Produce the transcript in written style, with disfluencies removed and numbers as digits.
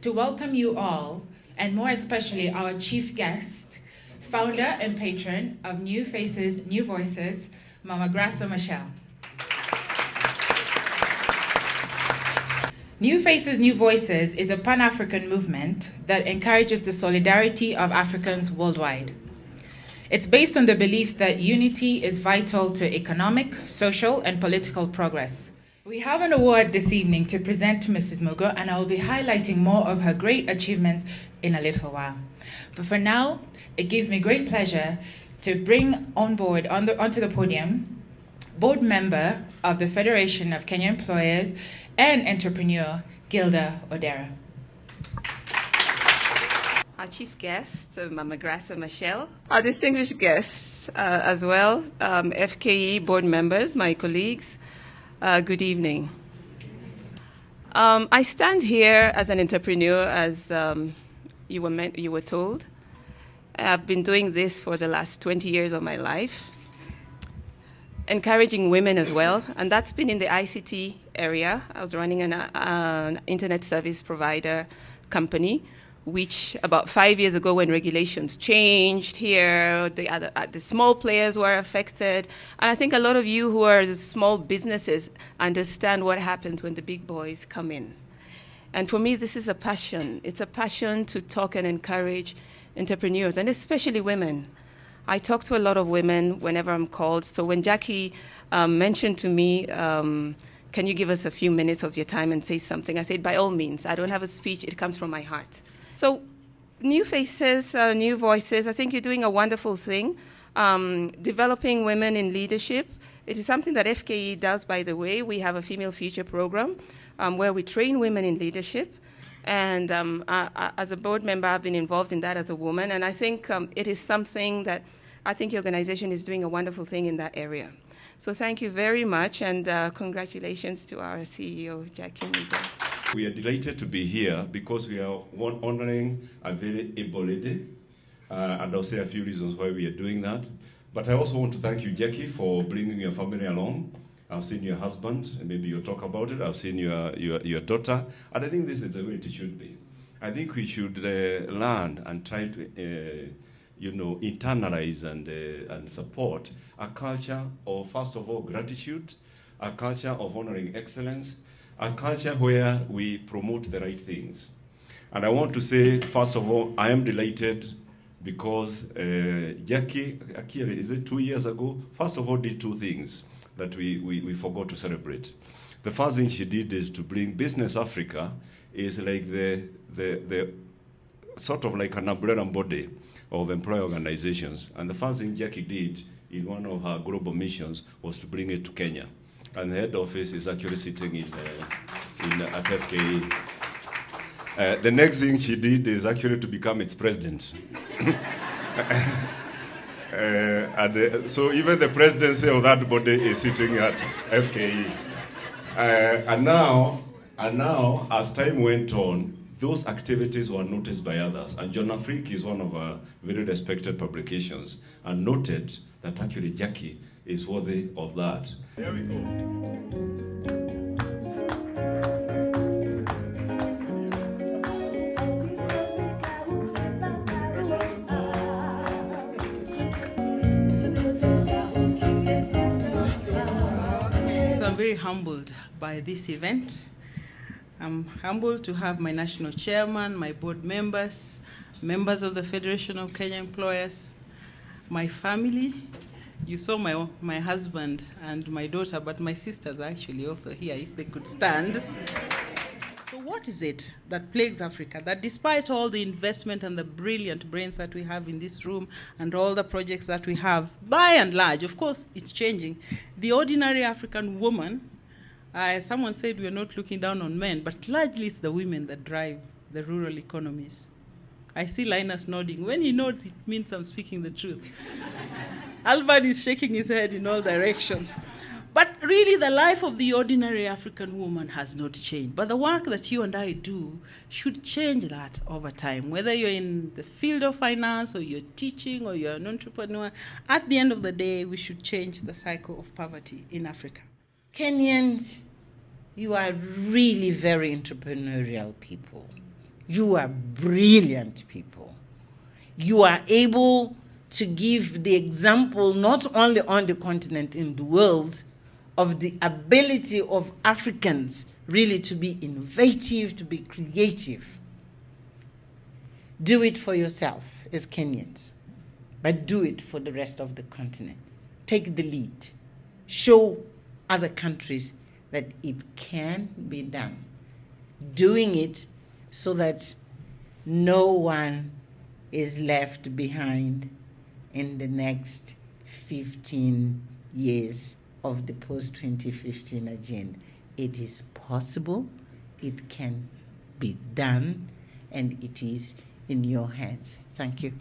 to welcome you all, and more especially our chief guest, founder and patron of New Faces, New Voices, Mama Graça Machel. New Faces, New Voices is a Pan-African movement that encourages the solidarity of Africans worldwide. It's based on the belief that unity is vital to economic, social, and political progress. We have an award this evening to present to Mrs. Mugo, and I will be highlighting more of her great achievements in a little while. But for now, it gives me great pleasure to bring on board, onto the podium, board member of the Federation of Kenya Employers and entrepreneur, Gilda Odera. Our chief guest, Mama Graça Machel. Our distinguished guests as well, FKE board members, my colleagues, good evening. I stand here as an entrepreneur, as you were told. I've been doing this for the last 20 years of my life, encouraging women as well, and that's been in the ICT area. I was running an internet service provider company, which about 5 years ago, when regulations changed here, the small players were affected. And I think a lot of you who are small businesses understand what happens when the big boys come in. And for me, this is a passion. It's a passion to talk and encourage entrepreneurs, and especially women. I talk to a lot of women whenever I'm called. So when Jackie mentioned to me, can you give us a few minutes of your time and say something? I said, by all means. I don't have a speech. It comes from my heart. So New Faces, New Voices, I think you're doing a wonderful thing, developing women in leadership. It is something that FKE does, by the way. We have a Female Future program where we train women in leadership. And as a board member, I've been involved in that as a woman. And I think it is something that I think your organization is doing a wonderful thing in that area. So thank you very much, and congratulations to our CEO, Jacqueline Mugo. We are delighted to be here because we are honoring a very able lady, and I'll say a few reasons why we are doing that. But I also want to thank you, Jackie, for bringing your family along. I've seen your husband, and maybe you'll talk about it. I've seen your daughter, and I think this is the way it should be. I think we should learn and try to, internalize and support a culture of, first of all, gratitude, a culture of honoring excellence, a culture where we promote the right things. And I want to say, first of all, I am delighted because Jackie, is it 2 years ago? First of all, did two things that we forgot to celebrate. The first thing she did is to bring Business Africa is like the sort of like an umbrella body of employer organizations. And the first thing Jackie did in one of her global missions was to bring it to Kenya. And the head office is actually sitting at FKE. The next thing she did is actually to become its president. So even the presidency of that body is sitting at FKE. And now, as time went on, those activities were noticed by others. And John Afrique is one of our very respected publications, and noted that actually Jackie is worthy of that. There we go. I'm very humbled by this event. I'm humbled to have my national chairman, my board members, members of the Federation of Kenya Employers, my family. You saw my husband and my daughter, but my sisters are actually also here, if they could stand. So what is it that plagues Africa, that despite all the investment and the brilliant brains that we have in this room and all the projects that we have, by and large, of course, it's changing. The ordinary African woman, someone said we're not looking down on men, but largely it's the women that drive the rural economies. I see Linus nodding. When he nods, it means I'm speaking the truth. Albert is shaking his head in all directions. But really, the life of the ordinary African woman has not changed. But the work that you and I do should change that over time. Whether you're in the field of finance, or you're teaching, or you're an entrepreneur, at the end of the day, we should change the cycle of poverty in Africa. Kenyans, you are really very entrepreneurial people. You are brilliant people. You are able to give the example not only on the continent, in the world, of the ability of Africans really to be innovative, to be creative. Do it for yourself as Kenyans, but do it for the rest of the continent. Take the lead. Show other countries that it can be done. Doing it so that no one is left behind in the next 15 years of the post-2015 agenda. It is possible, it can be done, and it is in your hands. Thank you.